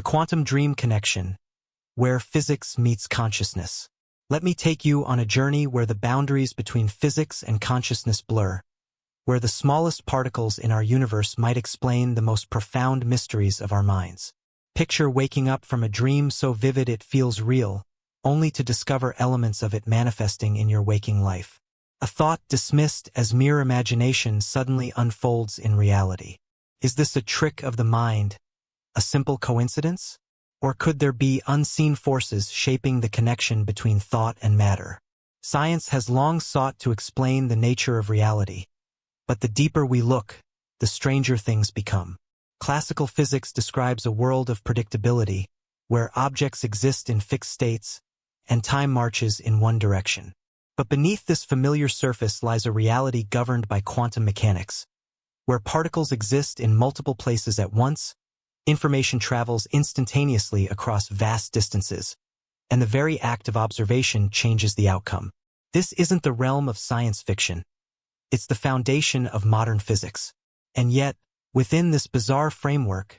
The quantum dream connection, where physics meets consciousness. Let me take you on a journey where the boundaries between physics and consciousness blur, where the smallest particles in our universe might explain the most profound mysteries of our minds. Picture waking up from a dream so vivid it feels real, only to discover elements of it manifesting in your waking life. A thought dismissed as mere imagination suddenly unfolds in reality. Is this a trick of the mind, a simple coincidence? Or could there be unseen forces shaping the connection between thought and matter? Science has long sought to explain the nature of reality, but the deeper we look, the stranger things become. Classical physics describes a world of predictability, where objects exist in fixed states, and time marches in one direction. But beneath this familiar surface lies a reality governed by quantum mechanics, where particles exist in multiple places at once. Information travels instantaneously across vast distances, and the very act of observation changes the outcome. This isn't the realm of science fiction. It's the foundation of modern physics. And yet, within this bizarre framework,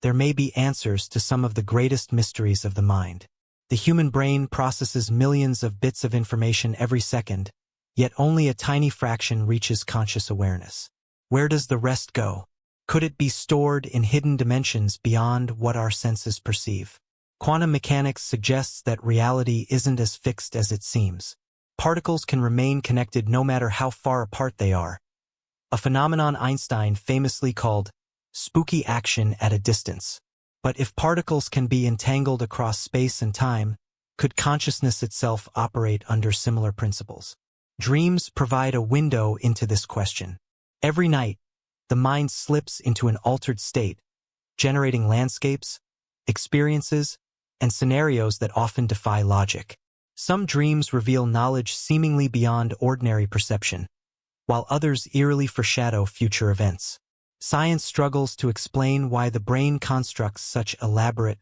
there may be answers to some of the greatest mysteries of the mind. The human brain processes millions of bits of information every second, yet only a tiny fraction reaches conscious awareness. Where does the rest go? Could it be stored in hidden dimensions beyond what our senses perceive? Quantum mechanics suggests that reality isn't as fixed as it seems. Particles can remain connected no matter how far apart they are, a phenomenon Einstein famously called spooky action at a distance. But if particles can be entangled across space and time, could consciousness itself operate under similar principles? Dreams provide a window into this question. Every night, the mind slips into an altered state, generating landscapes, experiences, and scenarios that often defy logic. Some dreams reveal knowledge seemingly beyond ordinary perception, while others eerily foreshadow future events. Science struggles to explain why the brain constructs such elaborate,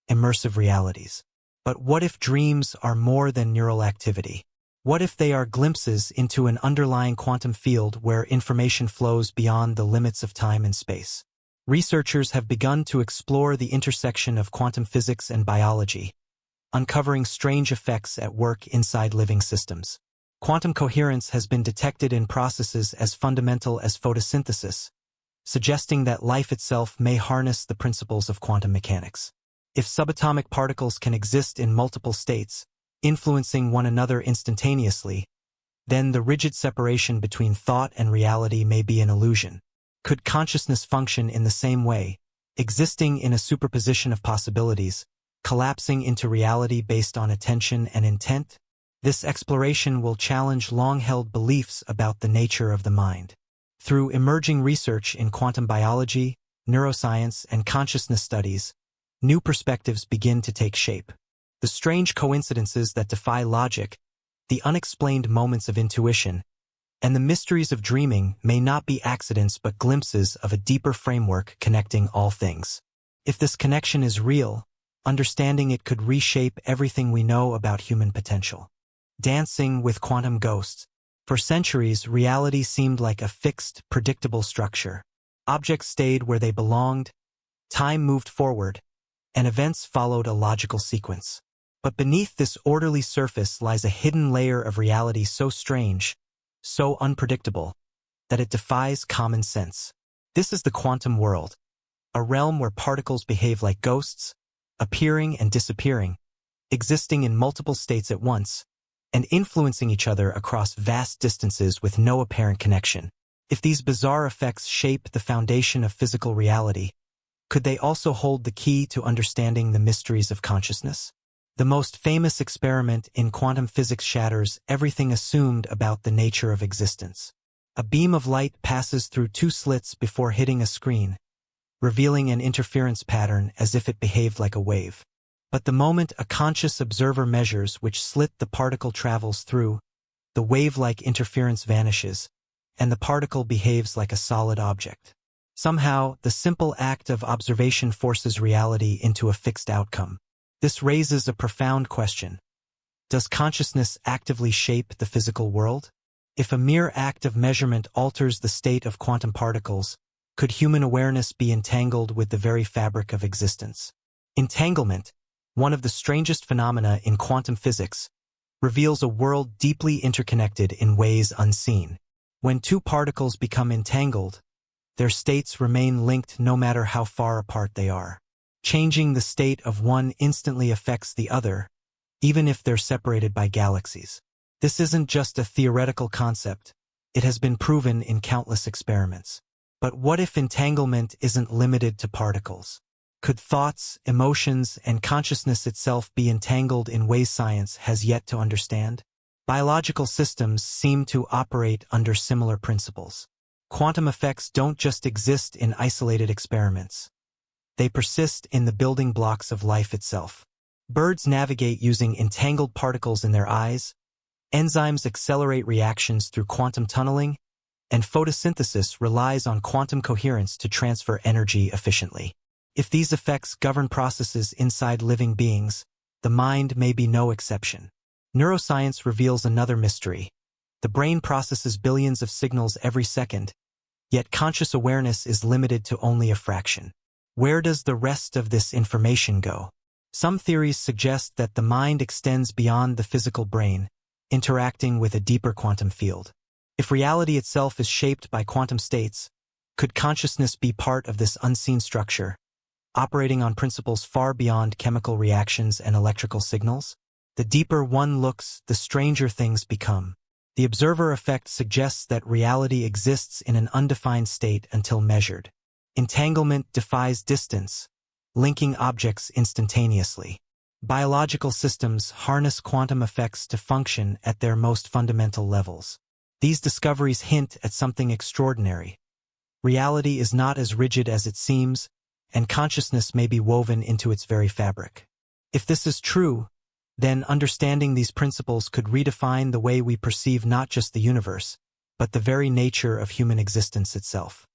immersive realities. But what if dreams are more than neural activity? What if they are glimpses into an underlying quantum field where information flows beyond the limits of time and space? Researchers have begun to explore the intersection of quantum physics and biology, uncovering strange effects at work inside living systems. Quantum coherence has been detected in processes as fundamental as photosynthesis, suggesting that life itself may harness the principles of quantum mechanics. If subatomic particles can exist in multiple states, influencing one another instantaneously, then the rigid separation between thought and reality may be an illusion. Could consciousness function in the same way, existing in a superposition of possibilities, collapsing into reality based on attention and intent? This exploration will challenge long-held beliefs about the nature of the mind. Through emerging research in quantum biology, neuroscience, and consciousness studies, new perspectives begin to take shape. The strange coincidences that defy logic, the unexplained moments of intuition, and the mysteries of dreaming may not be accidents but glimpses of a deeper framework connecting all things. If this connection is real, understanding it could reshape everything we know about human potential. Dancing with quantum ghosts. For centuries, reality seemed like a fixed, predictable structure. Objects stayed where they belonged, time moved forward, and events followed a logical sequence. But beneath this orderly surface lies a hidden layer of reality so strange, so unpredictable, that it defies common sense. This is the quantum world, a realm where particles behave like ghosts, appearing and disappearing, existing in multiple states at once, and influencing each other across vast distances with no apparent connection. If these bizarre effects shape the foundation of physical reality, could they also hold the key to understanding the mysteries of consciousness? The most famous experiment in quantum physics shatters everything assumed about the nature of existence. A beam of light passes through two slits before hitting a screen, revealing an interference pattern as if it behaved like a wave. But the moment a conscious observer measures which slit the particle travels through, the wave-like interference vanishes, and the particle behaves like a solid object. Somehow, the simple act of observation forces reality into a fixed outcome. This raises a profound question. Does consciousness actively shape the physical world? If a mere act of measurement alters the state of quantum particles, could human awareness be entangled with the very fabric of existence? Entanglement, one of the strangest phenomena in quantum physics, reveals a world deeply interconnected in ways unseen. When two particles become entangled, their states remain linked no matter how far apart they are. Changing the state of one instantly affects the other, even if they're separated by galaxies. This isn't just a theoretical concept, it has been proven in countless experiments. But what if entanglement isn't limited to particles? Could thoughts, emotions, and consciousness itself be entangled in ways science has yet to understand? Biological systems seem to operate under similar principles. Quantum effects don't just exist in isolated experiments. They persist in the building blocks of life itself. Birds navigate using entangled particles in their eyes, enzymes accelerate reactions through quantum tunneling, and photosynthesis relies on quantum coherence to transfer energy efficiently. If these effects govern processes inside living beings, the mind may be no exception. Neuroscience reveals another mystery. The brain processes billions of signals every second, yet conscious awareness is limited to only a fraction. Where does the rest of this information go? Some theories suggest that the mind extends beyond the physical brain, interacting with a deeper quantum field. If reality itself is shaped by quantum states, could consciousness be part of this unseen structure, operating on principles far beyond chemical reactions and electrical signals? The deeper one looks, the stranger things become. The observer effect suggests that reality exists in an undefined state until measured. Entanglement defies distance, linking objects instantaneously. Biological systems harness quantum effects to function at their most fundamental levels. These discoveries hint at something extraordinary. Reality is not as rigid as it seems, and consciousness may be woven into its very fabric. If this is true, then understanding these principles could redefine the way we perceive not just the universe, but the very nature of human existence itself.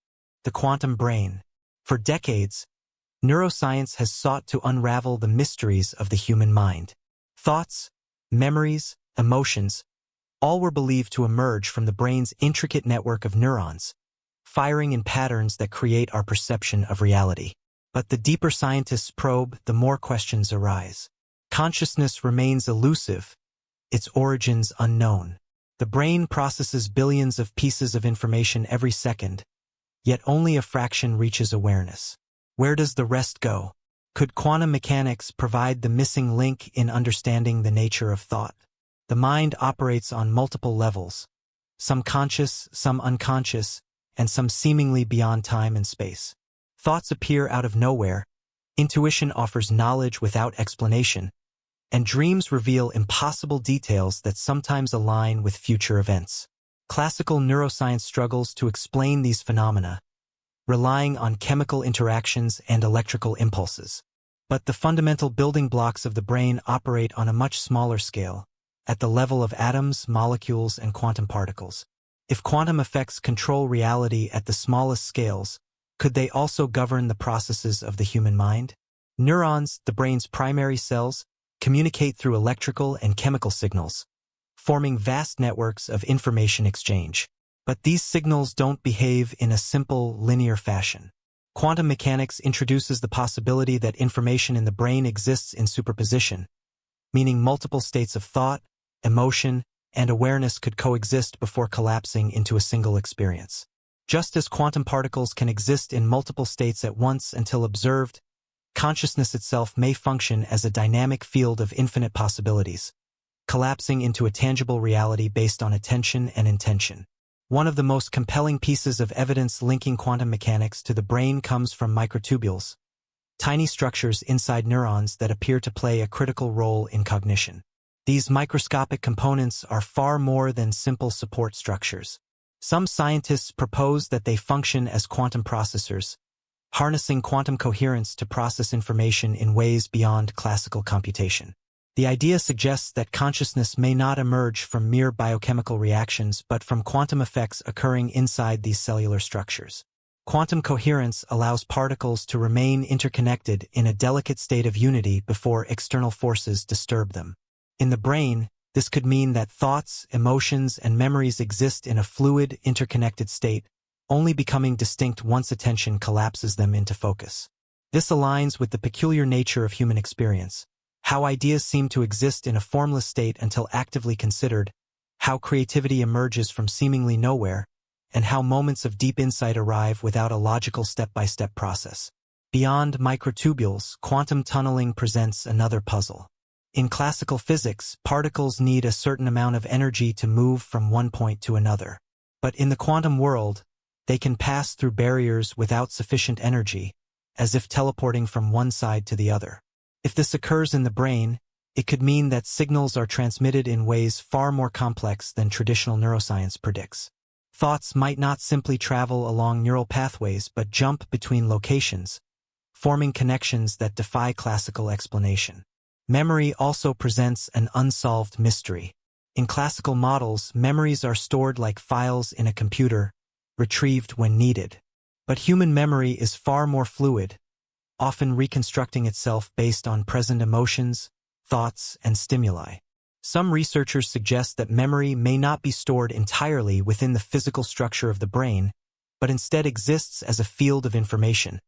The quantum brain. For decades, neuroscience has sought to unravel the mysteries of the human mind. Thoughts, memories, emotions, all were believed to emerge from the brain's intricate network of neurons, firing in patterns that create our perception of reality. But the deeper scientists probe, the more questions arise. Consciousness remains elusive, its origins unknown. The brain processes billions of pieces of information every second, yet only a fraction reaches awareness. Where does the rest go? Could quantum mechanics provide the missing link in understanding the nature of thought? The mind operates on multiple levels, some conscious, some unconscious, and some seemingly beyond time and space. Thoughts appear out of nowhere, intuition offers knowledge without explanation, and dreams reveal impossible details that sometimes align with future events. Classical neuroscience struggles to explain these phenomena, relying on chemical interactions and electrical impulses. But the fundamental building blocks of the brain operate on a much smaller scale, at the level of atoms, molecules, and quantum particles. If quantum effects control reality at the smallest scales, could they also govern the processes of the human mind? Neurons, the brain's primary cells, communicate through electrical and chemical signals, forming vast networks of information exchange. But these signals don't behave in a simple, linear fashion. Quantum mechanics introduces the possibility that information in the brain exists in superposition, meaning multiple states of thought, emotion, and awareness could coexist before collapsing into a single experience. Just as quantum particles can exist in multiple states at once until observed, consciousness itself may function as a dynamic field of infinite possibilities, collapsing into a tangible reality based on attention and intention. One of the most compelling pieces of evidence linking quantum mechanics to the brain comes from microtubules, tiny structures inside neurons that appear to play a critical role in cognition. These microscopic components are far more than simple support structures. Some scientists propose that they function as quantum processors, harnessing quantum coherence to process information in ways beyond classical computation. The idea suggests that consciousness may not emerge from mere biochemical reactions but from quantum effects occurring inside these cellular structures. Quantum coherence allows particles to remain interconnected in a delicate state of unity before external forces disturb them. In the brain, this could mean that thoughts, emotions, and memories exist in a fluid, interconnected state, only becoming distinct once attention collapses them into focus. This aligns with the peculiar nature of human experience, how ideas seem to exist in a formless state until actively considered, how creativity emerges from seemingly nowhere, and how moments of deep insight arrive without a logical step-by-step process. Beyond microtubules, quantum tunneling presents another puzzle. In classical physics, particles need a certain amount of energy to move from one point to another. But in the quantum world, they can pass through barriers without sufficient energy, as if teleporting from one side to the other. If this occurs in the brain, it could mean that signals are transmitted in ways far more complex than traditional neuroscience predicts. Thoughts might not simply travel along neural pathways but jump between locations, forming connections that defy classical explanation. Memory also presents an unsolved mystery. In classical models, memories are stored like files in a computer, retrieved when needed. But human memory is far more fluid, often reconstructing itself based on present emotions, thoughts, and stimuli. Some researchers suggest that memory may not be stored entirely within the physical structure of the brain, but instead exists as a field of information,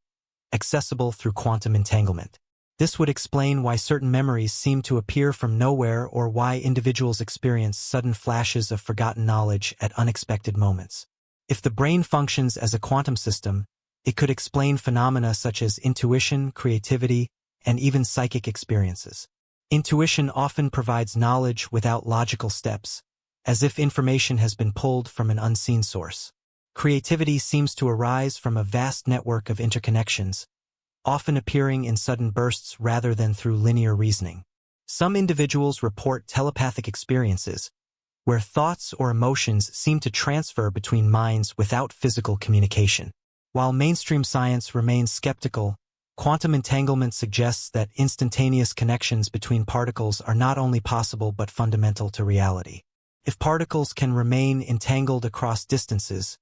accessible through quantum entanglement. This would explain why certain memories seem to appear from nowhere or why individuals experience sudden flashes of forgotten knowledge at unexpected moments. If the brain functions as a quantum system, it could explain phenomena such as intuition, creativity, and even psychic experiences. Intuition often provides knowledge without logical steps, as if information has been pulled from an unseen source. Creativity seems to arise from a vast network of interconnections, often appearing in sudden bursts rather than through linear reasoning. Some individuals report telepathic experiences, where thoughts or emotions seem to transfer between minds without physical communication. While mainstream science remains skeptical, quantum entanglement suggests that instantaneous connections between particles are not only possible but fundamental to reality. If particles can remain entangled across distances,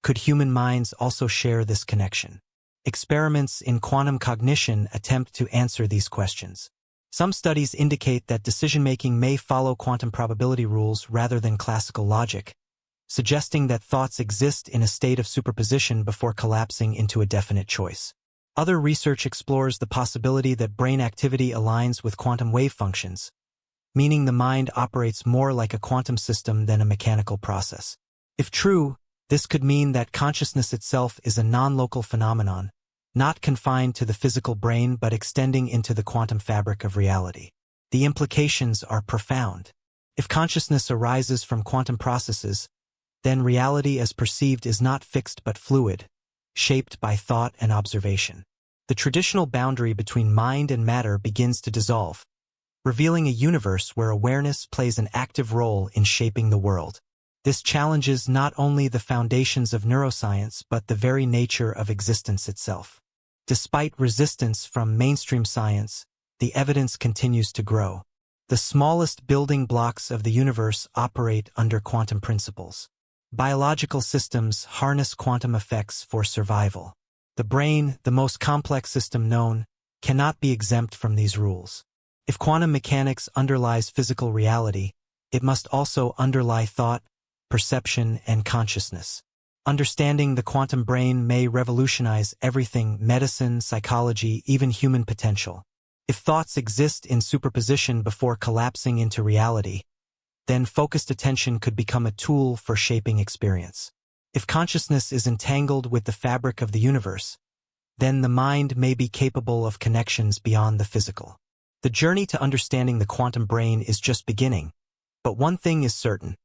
could human minds also share this connection? Experiments in quantum cognition attempt to answer these questions. Some studies indicate that decision-making may follow quantum probability rules rather than classical logic, suggesting that thoughts exist in a state of superposition before collapsing into a definite choice. Other research explores the possibility that brain activity aligns with quantum wave functions, meaning the mind operates more like a quantum system than a mechanical process. If true, this could mean that consciousness itself is a non-local phenomenon, not confined to the physical brain but extending into the quantum fabric of reality. The implications are profound. If consciousness arises from quantum processes, then reality as perceived is not fixed but fluid, shaped by thought and observation. The traditional boundary between mind and matter begins to dissolve, revealing a universe where awareness plays an active role in shaping the world. This challenges not only the foundations of neuroscience but the very nature of existence itself. Despite resistance from mainstream science, the evidence continues to grow. The smallest building blocks of the universe operate under quantum principles. Biological systems harness quantum effects for survival. The brain, the most complex system known, cannot be exempt from these rules. If quantum mechanics underlies physical reality, it must also underlie thought, perception, and consciousness. Understanding the quantum brain may revolutionize everything: medicine, psychology, even human potential. If thoughts exist in superposition before collapsing into reality, then focused attention could become a tool for shaping experience. If consciousness is entangled with the fabric of the universe, then the mind may be capable of connections beyond the physical. The journey to understanding the quantum brain is just beginning, but one thing is certain: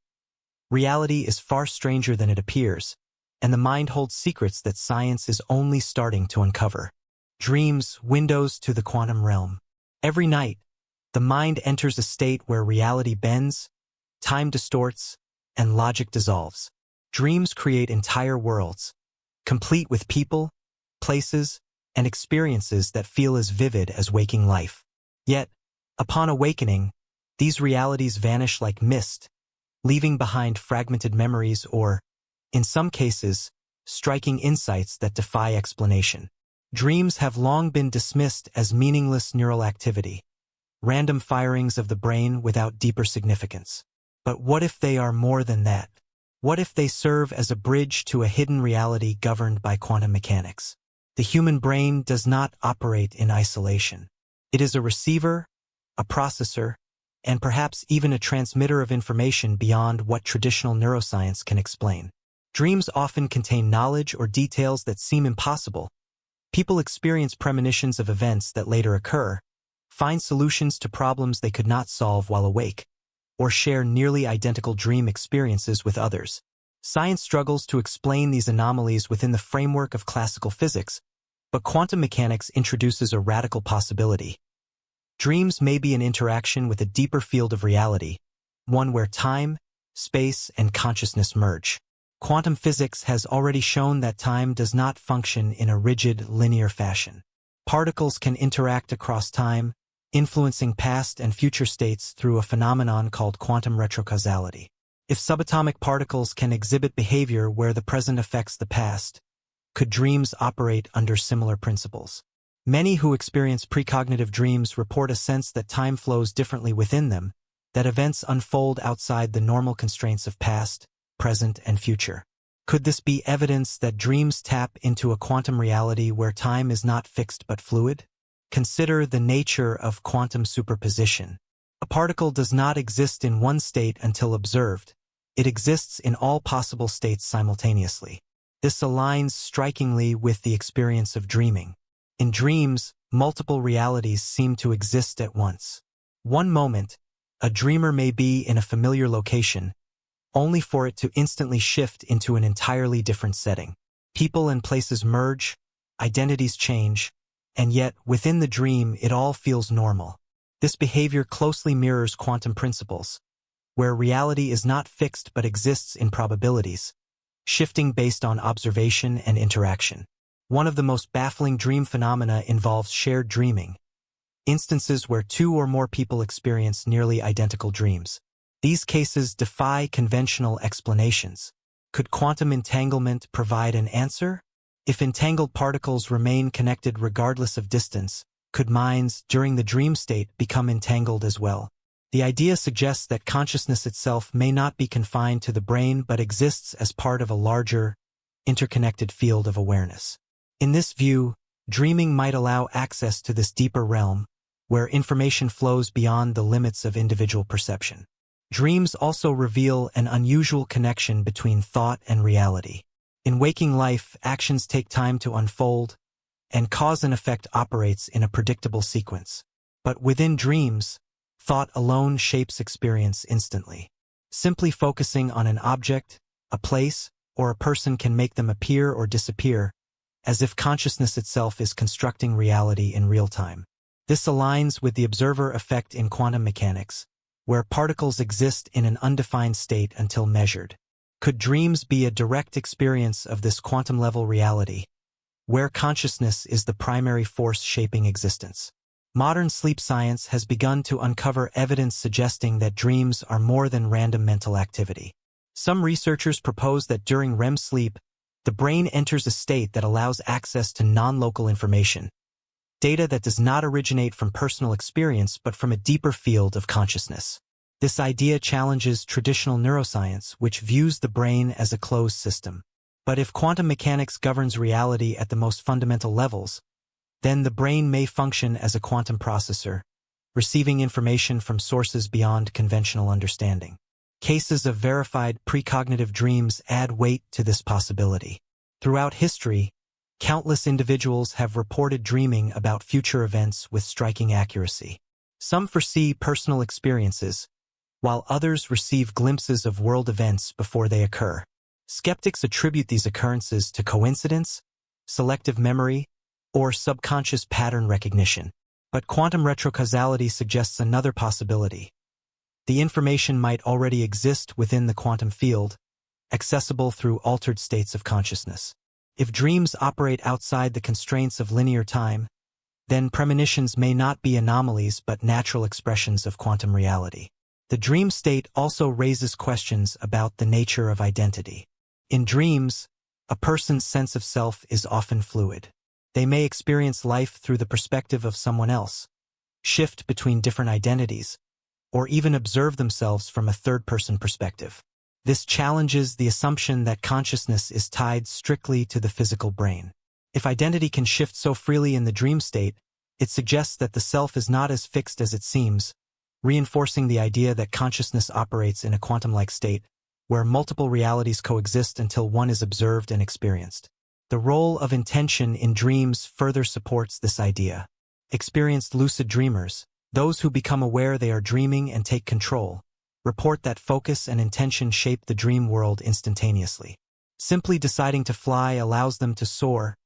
reality is far stranger than it appears, and the mind holds secrets that science is only starting to uncover. Dreams, windows to the quantum realm. Every night, the mind enters a state where reality bends, time distorts, and logic dissolves. Dreams create entire worlds, complete with people, places, and experiences that feel as vivid as waking life. Yet, upon awakening, these realities vanish like mist, leaving behind fragmented memories or, in some cases, striking insights that defy explanation. Dreams have long been dismissed as meaningless neural activity, random firings of the brain without deeper significance. But what if they are more than that? What if they serve as a bridge to a hidden reality governed by quantum mechanics? The human brain does not operate in isolation. It is a receiver, a processor, and perhaps even a transmitter of information beyond what traditional neuroscience can explain. Dreams often contain knowledge or details that seem impossible. People experience premonitions of events that later occur, find solutions to problems they could not solve while awake, or share nearly identical dream experiences with others. Science struggles to explain these anomalies within the framework of classical physics, but quantum mechanics introduces a radical possibility. Dreams may be an interaction with a deeper field of reality, one where time, space, and consciousness merge. Quantum physics has already shown that time does not function in a rigid, linear fashion. Particles can interact across time, influencing past and future states through a phenomenon called quantum retrocausality. If subatomic particles can exhibit behavior where the present affects the past, could dreams operate under similar principles? Many who experience precognitive dreams report a sense that time flows differently within them, that events unfold outside the normal constraints of past, present, and future. Could this be evidence that dreams tap into a quantum reality where time is not fixed but fluid? Consider the nature of quantum superposition. A particle does not exist in one state until observed. It exists in all possible states simultaneously. This aligns strikingly with the experience of dreaming. In dreams, multiple realities seem to exist at once. One moment, a dreamer may be in a familiar location, only for it to instantly shift into an entirely different setting. People and places merge, identities change, and yet, within the dream, it all feels normal. This behavior closely mirrors quantum principles, where reality is not fixed but exists in probabilities, shifting based on observation and interaction. One of the most baffling dream phenomena involves shared dreaming, instances where two or more people experience nearly identical dreams. These cases defy conventional explanations. Could quantum entanglement provide an answer? If entangled particles remain connected regardless of distance, could minds during the dream state become entangled as well? The idea suggests that consciousness itself may not be confined to the brain but exists as part of a larger, interconnected field of awareness. In this view, dreaming might allow access to this deeper realm, where information flows beyond the limits of individual perception. Dreams also reveal an unusual connection between thought and reality. In waking life, actions take time to unfold, and cause and effect operates in a predictable sequence. But within dreams, thought alone shapes experience instantly. Simply focusing on an object, a place, or a person can make them appear or disappear, as if consciousness itself is constructing reality in real time. This aligns with the observer effect in quantum mechanics, where particles exist in an undefined state until measured. Could dreams be a direct experience of this quantum-level reality, where consciousness is the primary force shaping existence? Modern sleep science has begun to uncover evidence suggesting that dreams are more than random mental activity. Some researchers propose that during REM sleep, the brain enters a state that allows access to non-local information, data that does not originate from personal experience but from a deeper field of consciousness. This idea challenges traditional neuroscience, which views the brain as a closed system. But if quantum mechanics governs reality at the most fundamental levels, then the brain may function as a quantum processor, receiving information from sources beyond conventional understanding. Cases of verified precognitive dreams add weight to this possibility. Throughout history, countless individuals have reported dreaming about future events with striking accuracy. Some foresee personal experiences, while others receive glimpses of world events before they occur. Skeptics attribute these occurrences to coincidence, selective memory, or subconscious pattern recognition. But quantum retrocausality suggests another possibility. The information might already exist within the quantum field, accessible through altered states of consciousness. If dreams operate outside the constraints of linear time, then premonitions may not be anomalies but natural expressions of quantum reality. The dream state also raises questions about the nature of identity. In dreams, a person's sense of self is often fluid. They may experience life through the perspective of someone else, shift between different identities, or even observe themselves from a third-person perspective. This challenges the assumption that consciousness is tied strictly to the physical brain. If identity can shift so freely in the dream state, it suggests that the self is not as fixed as it seems, reinforcing the idea that consciousness operates in a quantum-like state, where multiple realities coexist until one is observed and experienced. The role of intention in dreams further supports this idea. Experienced lucid dreamers, those who become aware they are dreaming and take control, report that focus and intention shape the dream world instantaneously. Simply deciding to fly allows them to soar,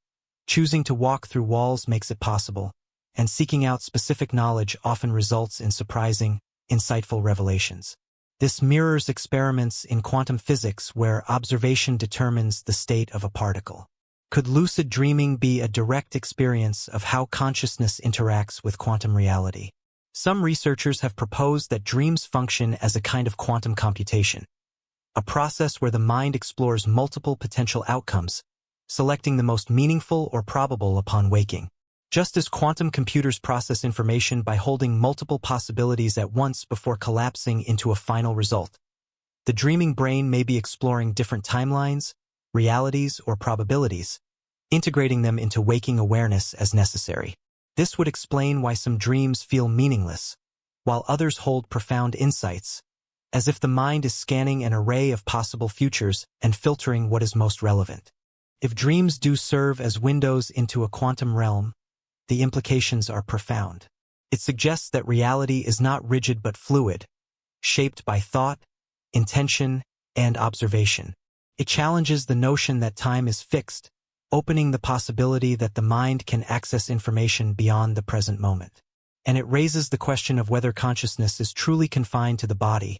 choosing to walk through walls makes it possible, and seeking out specific knowledge often results in surprising, insightful revelations. This mirrors experiments in quantum physics where observation determines the state of a particle. Could lucid dreaming be a direct experience of how consciousness interacts with quantum reality? Some researchers have proposed that dreams function as a kind of quantum computation, a process where the mind explores multiple potential outcomes, selecting the most meaningful or probable upon waking. Just as quantum computers process information by holding multiple possibilities at once before collapsing into a final result, the dreaming brain may be exploring different timelines, realities, or probabilities, integrating them into waking awareness as necessary. This would explain why some dreams feel meaningless, while others hold profound insights, as if the mind is scanning an array of possible futures and filtering what is most relevant. If dreams do serve as windows into a quantum realm, the implications are profound. It suggests that reality is not rigid but fluid, shaped by thought, intention, and observation. It challenges the notion that time is fixed, opening the possibility that the mind can access information beyond the present moment. And it raises the question of whether consciousness is truly confined to the body,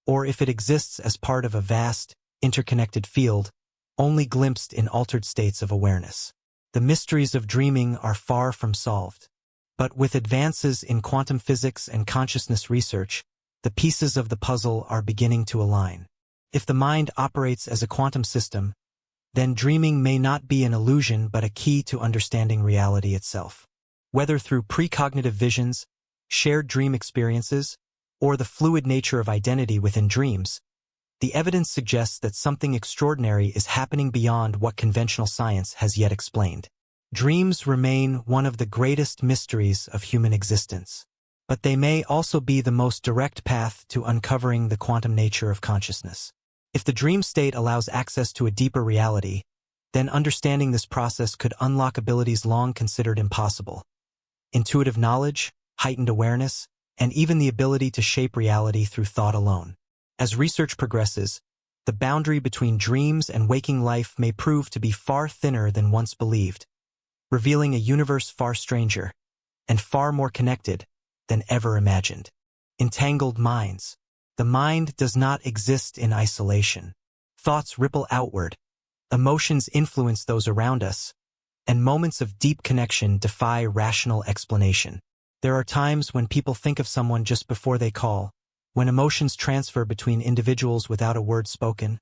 or if it exists as part of a vast, interconnected field, only glimpsed in altered states of awareness. The mysteries of dreaming are far from solved. But with advances in quantum physics and consciousness research, the pieces of the puzzle are beginning to align. If the mind operates as a quantum system, then dreaming may not be an illusion but a key to understanding reality itself. Whether through precognitive visions, shared dream experiences, or the fluid nature of identity within dreams, the evidence suggests that something extraordinary is happening beyond what conventional science has yet explained. Dreams remain one of the greatest mysteries of human existence, but they may also be the most direct path to uncovering the quantum nature of consciousness. If the dream state allows access to a deeper reality, then understanding this process could unlock abilities long considered impossible. Intuitive knowledge, heightened awareness, and even the ability to shape reality through thought alone. As research progresses, the boundary between dreams and waking life may prove to be far thinner than once believed, revealing a universe far stranger and far more connected than ever imagined. Entangled minds. The mind does not exist in isolation. Thoughts ripple outward, emotions influence those around us, and moments of deep connection defy rational explanation. There are times when people think of someone just before they call, when emotions transfer between individuals without a word spoken,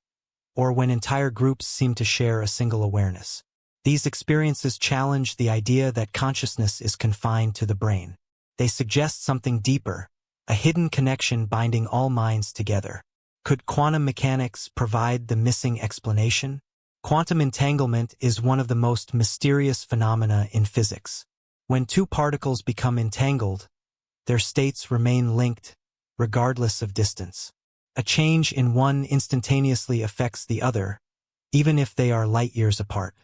or when entire groups seem to share a single awareness. These experiences challenge the idea that consciousness is confined to the brain. They suggest something deeper, a hidden connection binding all minds together. Could quantum mechanics provide the missing explanation? Quantum entanglement is one of the most mysterious phenomena in physics. When two particles become entangled, their states remain linked, regardless of distance. A change in one instantaneously affects the other, even if they are light years apart.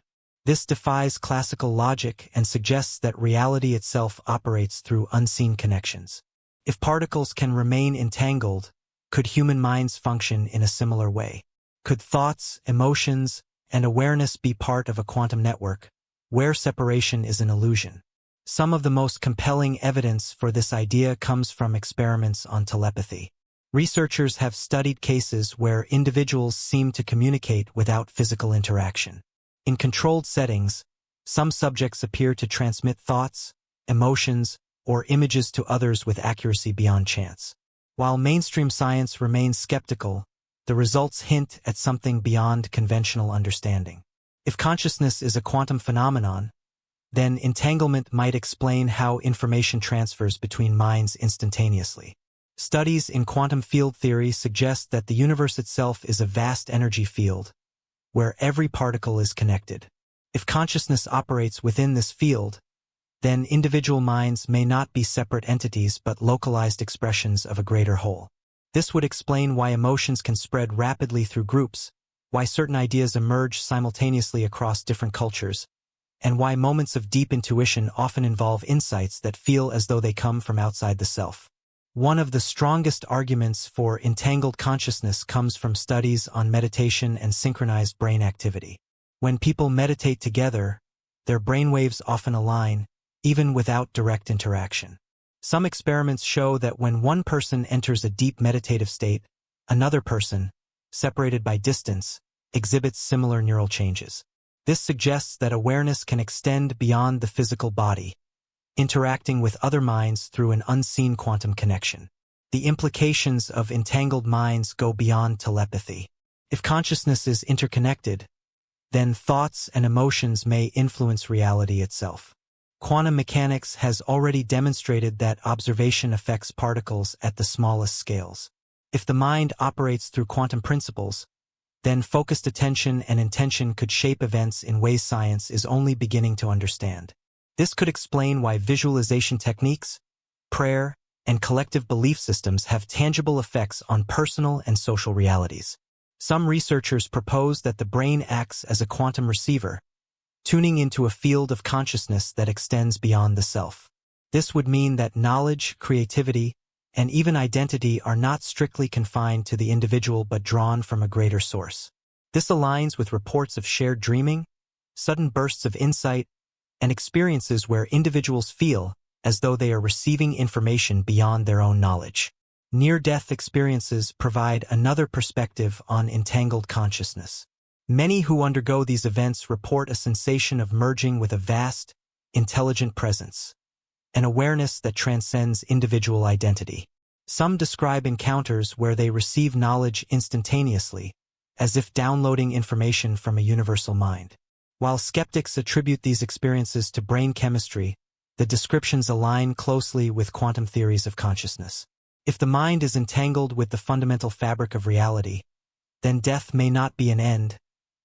This defies classical logic and suggests that reality itself operates through unseen connections. If particles can remain entangled, could human minds function in a similar way? Could thoughts, emotions, and awareness be part of a quantum network, where separation is an illusion? Some of the most compelling evidence for this idea comes from experiments on telepathy. Researchers have studied cases where individuals seem to communicate without physical interaction. In controlled settings, some subjects appear to transmit thoughts, emotions, or images to others with accuracy beyond chance. While mainstream science remains skeptical, the results hint at something beyond conventional understanding. If consciousness is a quantum phenomenon, then entanglement might explain how information transfers between minds instantaneously. Studies in quantum field theory suggest that the universe itself is a vast energy field, where every particle is connected. If consciousness operates within this field, then individual minds may not be separate entities but localized expressions of a greater whole. This would explain why emotions can spread rapidly through groups, why certain ideas emerge simultaneously across different cultures, and why moments of deep intuition often involve insights that feel as though they come from outside the self. One of the strongest arguments for entangled consciousness comes from studies on meditation and synchronized brain activity. When people meditate together, their brainwaves often align, even without direct interaction. Some experiments show that when one person enters a deep meditative state, another person, separated by distance, exhibits similar neural changes. This suggests that awareness can extend beyond the physical body, interacting with other minds through an unseen quantum connection. The implications of entangled minds go beyond telepathy. If consciousness is interconnected, then thoughts and emotions may influence reality itself. Quantum mechanics has already demonstrated that observation affects particles at the smallest scales. If the mind operates through quantum principles, then focused attention and intention could shape events in ways science is only beginning to understand. This could explain why visualization techniques, prayer, and collective belief systems have tangible effects on personal and social realities. Some researchers propose that the brain acts as a quantum receiver, tuning into a field of consciousness that extends beyond the self. This would mean that knowledge, creativity, and even identity are not strictly confined to the individual but drawn from a greater source. This aligns with reports of shared dreaming, sudden bursts of insight, and experiences where individuals feel as though they are receiving information beyond their own knowledge. Near-death experiences provide another perspective on entangled consciousness. Many who undergo these events report a sensation of merging with a vast, intelligent presence, an awareness that transcends individual identity. Some describe encounters where they receive knowledge instantaneously, as if downloading information from a universal mind. While skeptics attribute these experiences to brain chemistry, the descriptions align closely with quantum theories of consciousness. If the mind is entangled with the fundamental fabric of reality, then death may not be an end,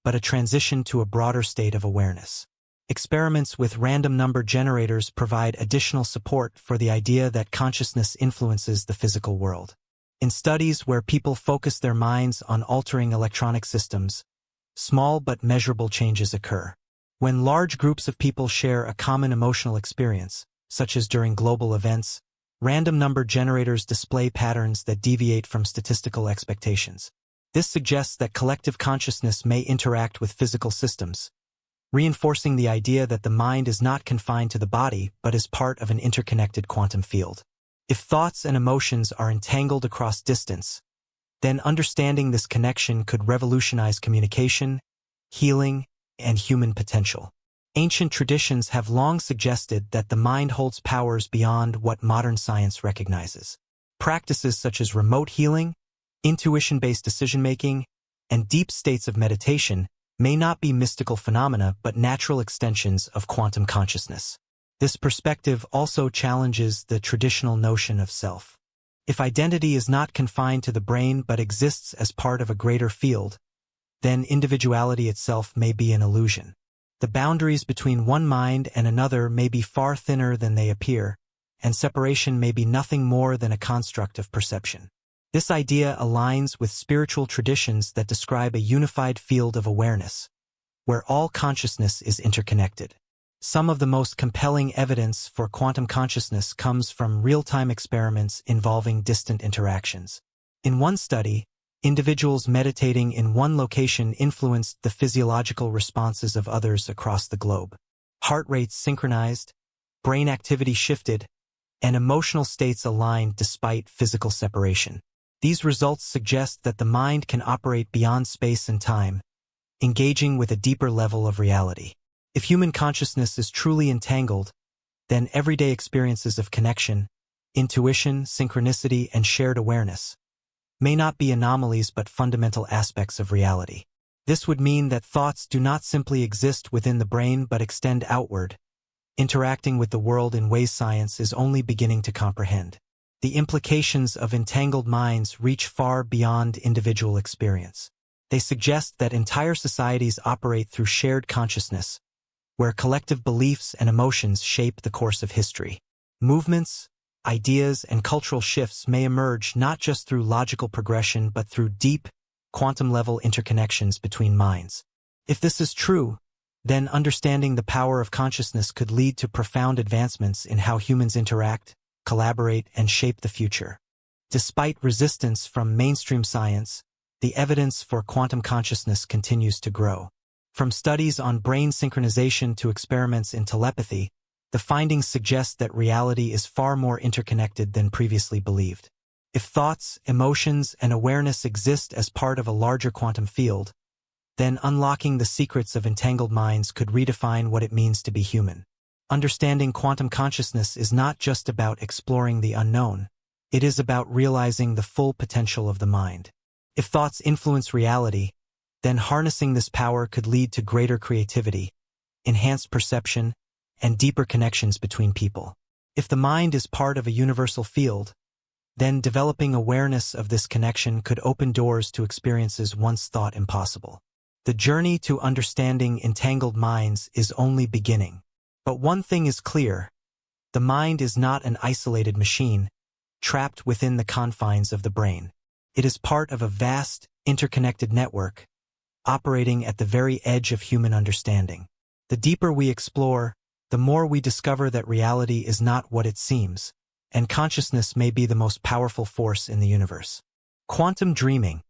but a transition to a broader state of awareness. Experiments with random number generators provide additional support for the idea that consciousness influences the physical world. In studies where people focus their minds on altering electronic systems, small but measurable changes occur. When large groups of people share a common emotional experience, such as during global events, random number generators display patterns that deviate from statistical expectations. This suggests that collective consciousness may interact with physical systems, reinforcing the idea that the mind is not confined to the body but is part of an interconnected quantum field. If thoughts and emotions are entangled across distance, then understanding this connection could revolutionize communication, healing, and human potential. Ancient traditions have long suggested that the mind holds powers beyond what modern science recognizes. Practices such as remote healing, intuition-based decision-making, and deep states of meditation may not be mystical phenomena but natural extensions of quantum consciousness. This perspective also challenges the traditional notion of self. If identity is not confined to the brain but exists as part of a greater field, then individuality itself may be an illusion. The boundaries between one mind and another may be far thinner than they appear, and separation may be nothing more than a construct of perception. This idea aligns with spiritual traditions that describe a unified field of awareness, where all consciousness is interconnected. Some of the most compelling evidence for quantum consciousness comes from real-time experiments involving distant interactions. In one study, individuals meditating in one location influenced the physiological responses of others across the globe. Heart rates synchronized, brain activity shifted, and emotional states aligned despite physical separation. These results suggest that the mind can operate beyond space and time, engaging with a deeper level of reality. If human consciousness is truly entangled, then everyday experiences of connection, intuition, synchronicity, and shared awareness may not be anomalies but fundamental aspects of reality. This would mean that thoughts do not simply exist within the brain but extend outward, interacting with the world in ways science is only beginning to comprehend. The implications of entangled minds reach far beyond individual experience. They suggest that entire societies operate through shared consciousness, where collective beliefs and emotions shape the course of history. Movements, ideas, and cultural shifts may emerge not just through logical progression but through deep, quantum-level interconnections between minds. If this is true, then understanding the power of consciousness could lead to profound advancements in how humans interact, collaborate, and shape the future. Despite resistance from mainstream science, the evidence for quantum consciousness continues to grow. From studies on brain synchronization to experiments in telepathy, the findings suggest that reality is far more interconnected than previously believed. If thoughts, emotions, and awareness exist as part of a larger quantum field, then unlocking the secrets of entangled minds could redefine what it means to be human. Understanding quantum consciousness is not just about exploring the unknown, it is about realizing the full potential of the mind. If thoughts influence reality, then harnessing this power could lead to greater creativity, enhanced perception, and deeper connections between people. If the mind is part of a universal field, then developing awareness of this connection could open doors to experiences once thought impossible. The journey to understanding entangled minds is only beginning. But one thing is clear: the mind is not an isolated machine, trapped within the confines of the brain. It is part of a vast, interconnected network, operating at the very edge of human understanding. The deeper we explore, the more we discover that reality is not what it seems, and consciousness may be the most powerful force in the universe. Quantum dreaming,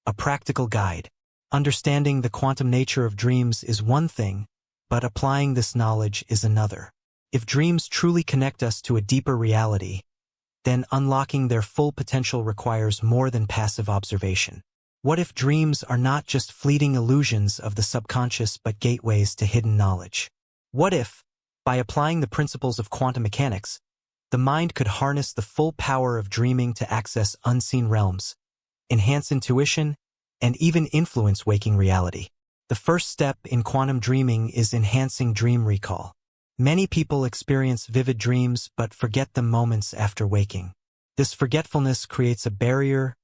a practical guide. Understanding the quantum nature of dreams is one thing, but applying this knowledge is another. If dreams truly connect us to a deeper reality, then unlocking their full potential requires more than passive observation. What if dreams are not just fleeting illusions of the subconscious but gateways to hidden knowledge? What if, by applying the principles of quantum mechanics, the mind could harness the full power of dreaming to access unseen realms, enhance intuition, and even influence waking reality? The first step in quantum dreaming is enhancing dream recall. Many people experience vivid dreams but forget them moments after waking. This forgetfulness creates a barrier,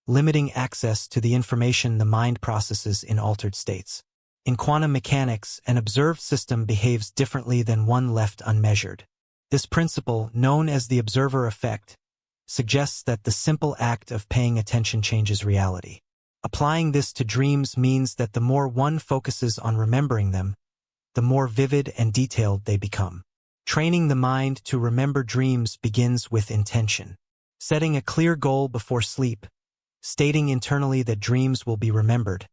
limiting access to the information the mind processes in altered states. In quantum mechanics, an observed system behaves differently than one left unmeasured. This principle, known as the observer effect, suggests that the simple act of paying attention changes reality. Applying this to dreams means that the more one focuses on remembering them, the more vivid and detailed they become. Training the mind to remember dreams begins with intention. Setting a clear goal before sleep, stating internally that dreams will be remembered,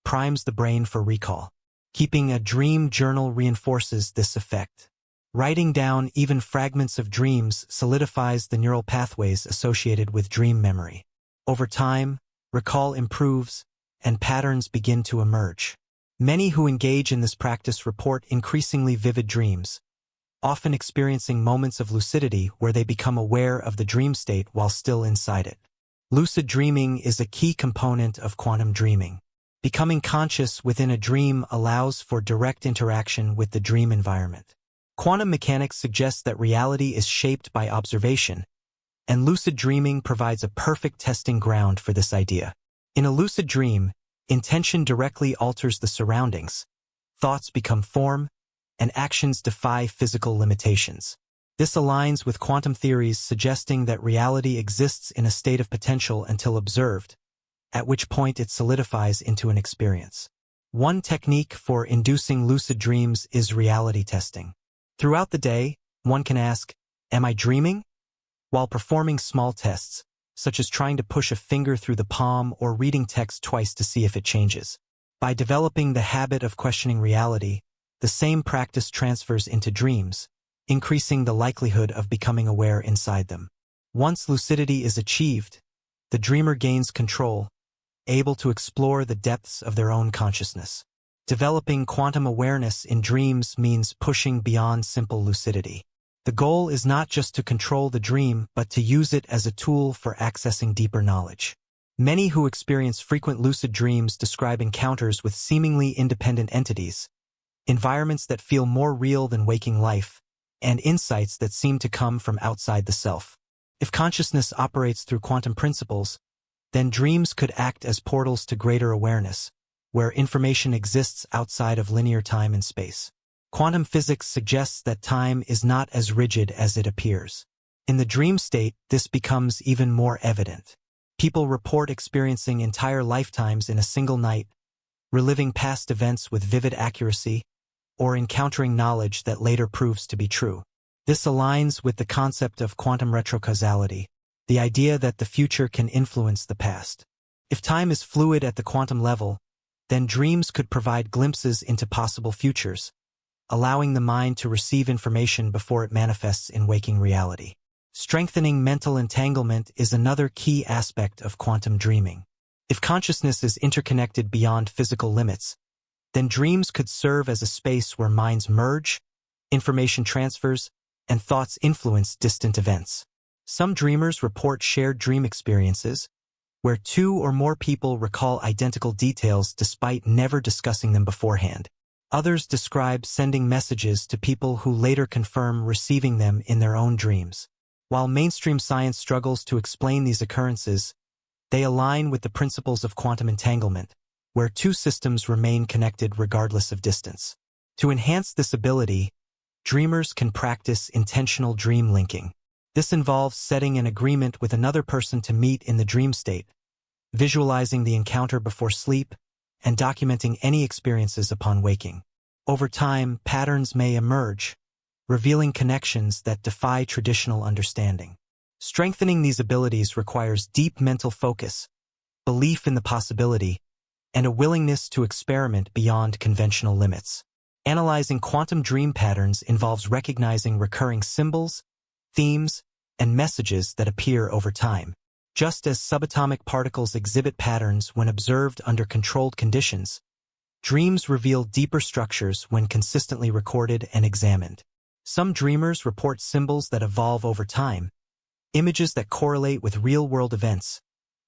primes the brain for recall. Keeping a dream journal reinforces this effect. Writing down even fragments of dreams solidifies the neural pathways associated with dream memory. Over time, recall improves, and patterns begin to emerge. Many who engage in this practice report increasingly vivid dreams, often experiencing moments of lucidity where they become aware of the dream state while still inside it. Lucid dreaming is a key component of quantum dreaming. Becoming conscious within a dream allows for direct interaction with the dream environment. Quantum mechanics suggests that reality is shaped by observation, and lucid dreaming provides a perfect testing ground for this idea. In a lucid dream, intention directly alters the surroundings, thoughts become form, and actions defy physical limitations. This aligns with quantum theories suggesting that reality exists in a state of potential until observed, at which point it solidifies into an experience. One technique for inducing lucid dreams is reality testing. Throughout the day, one can ask, "Am I dreaming?" while performing small tests, such as trying to push a finger through the palm or reading text twice to see if it changes. By developing the habit of questioning reality, the same practice transfers into dreams, increasing the likelihood of becoming aware inside them. Once lucidity is achieved, the dreamer gains control, able to explore the depths of their own consciousness. Developing quantum awareness in dreams means pushing beyond simple lucidity. The goal is not just to control the dream, but to use it as a tool for accessing deeper knowledge. Many who experience frequent lucid dreams describe encounters with seemingly independent entities, environments that feel more real than waking life, and insights that seem to come from outside the self. If consciousness operates through quantum principles, then dreams could act as portals to greater awareness, where information exists outside of linear time and space. Quantum physics suggests that time is not as rigid as it appears. In the dream state, this becomes even more evident. People report experiencing entire lifetimes in a single night, reliving past events with vivid accuracy, or encountering knowledge that later proves to be true. This aligns with the concept of quantum retrocausality, the idea that the future can influence the past. If time is fluid at the quantum level, then dreams could provide glimpses into possible futures, allowing the mind to receive information before it manifests in waking reality. Strengthening mental entanglement is another key aspect of quantum dreaming. If consciousness is interconnected beyond physical limits, then dreams could serve as a space where minds merge, information transfers, and thoughts influence distant events. Some dreamers report shared dream experiences, where two or more people recall identical details despite never discussing them beforehand. Others describe sending messages to people who later confirm receiving them in their own dreams. While mainstream science struggles to explain these occurrences, they align with the principles of quantum entanglement, where two systems remain connected regardless of distance. To enhance this ability, dreamers can practice intentional dream linking. This involves setting an agreement with another person to meet in the dream state, visualizing the encounter before sleep, and documenting any experiences upon waking. Over time, patterns may emerge, revealing connections that defy traditional understanding. Strengthening these abilities requires deep mental focus, belief in the possibility, and a willingness to experiment beyond conventional limits. Analyzing quantum dream patterns involves recognizing recurring symbols, themes, and messages that appear over time. Just as subatomic particles exhibit patterns when observed under controlled conditions, dreams reveal deeper structures when consistently recorded and examined. Some dreamers report symbols that evolve over time, images that correlate with real-world events,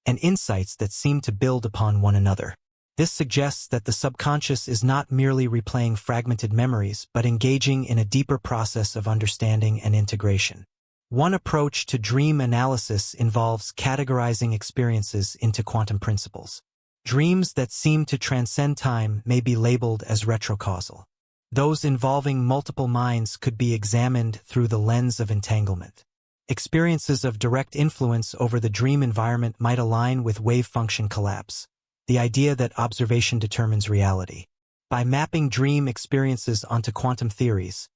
and insights that seem to build upon one another. This suggests that the subconscious is not merely replaying fragmented memories, but engaging in a deeper process of understanding and integration. One approach to dream analysis involves categorizing experiences into quantum principles. Dreams that seem to transcend time may be labeled as retrocausal. Those involving multiple minds could be examined through the lens of entanglement. Experiences of direct influence over the dream environment might align with wave function collapse, the idea that observation determines reality. By mapping dream experiences onto quantum theories,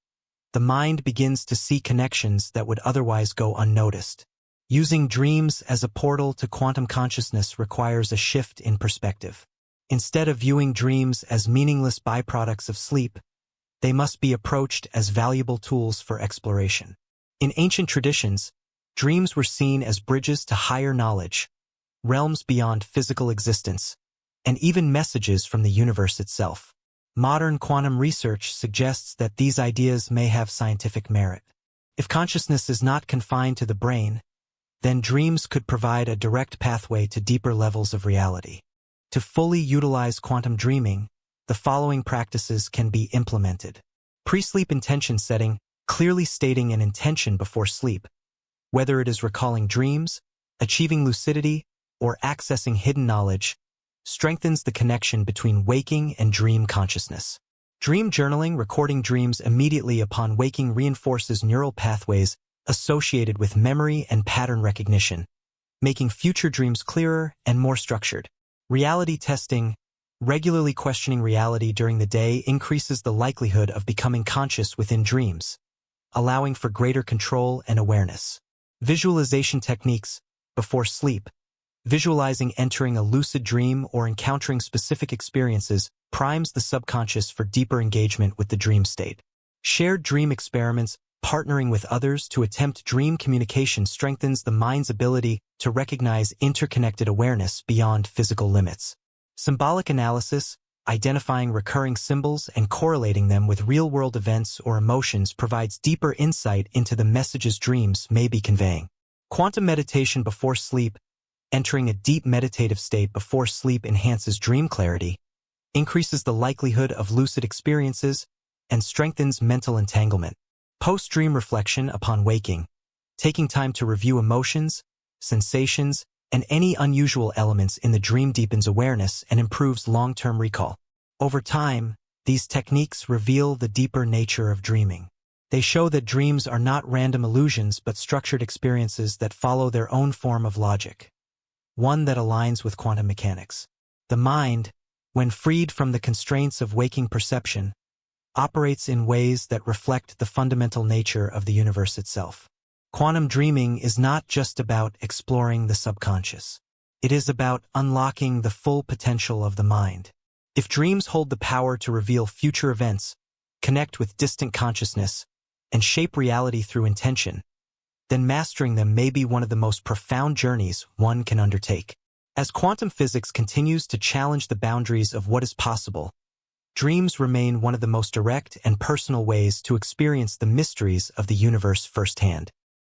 the mind begins to see connections that would otherwise go unnoticed. Using dreams as a portal to quantum consciousness requires a shift in perspective. Instead of viewing dreams as meaningless byproducts of sleep, they must be approached as valuable tools for exploration. In ancient traditions, dreams were seen as bridges to higher knowledge, realms beyond physical existence, and even messages from the universe itself. Modern quantum research suggests that these ideas may have scientific merit. If consciousness is not confined to the brain, then dreams could provide a direct pathway to deeper levels of reality. To fully utilize quantum dreaming, the following practices can be implemented. Pre-sleep intention setting, clearly stating an intention before sleep, whether it is recalling dreams, achieving lucidity, or accessing hidden knowledge, strengthens the connection between waking and dream consciousness. Dream journaling, recording dreams immediately upon waking, reinforces neural pathways associated with memory and pattern recognition, making future dreams clearer and more structured. Reality testing, regularly questioning reality during the day, increases the likelihood of becoming conscious within dreams, allowing for greater control and awareness. Visualization techniques, before sleep, visualizing entering a lucid dream or encountering specific experiences primes the subconscious for deeper engagement with the dream state. Shared dream experiments, partnering with others to attempt dream communication, strengthens the mind's ability to recognize interconnected awareness beyond physical limits. Symbolic analysis, identifying recurring symbols and correlating them with real-world events or emotions, provides deeper insight into the messages dreams may be conveying. Quantum meditation before sleep, entering a deep meditative state before sleep enhances dream clarity, increases the likelihood of lucid experiences, and strengthens mental entanglement. Post-dream reflection upon waking, taking time to review emotions, sensations, and any unusual elements in the dream deepens awareness and improves long-term recall. Over time, These techniques reveal the deeper nature of dreaming. They show that dreams are not random illusions but structured experiences that follow their own form of logic, one that aligns with quantum mechanics. The mind, when freed from the constraints of waking perception, operates in ways that reflect the fundamental nature of the universe itself. Quantum dreaming is not just about exploring the subconscious. It is about unlocking the full potential of the mind. If dreams hold the power to reveal future events, connect with distant consciousness, and shape reality through intention, then mastering them may be one of the most profound journeys one can undertake. As quantum physics continues to challenge the boundaries of what is possible, dreams remain one of the most direct and personal ways to experience the mysteries of the universe firsthand.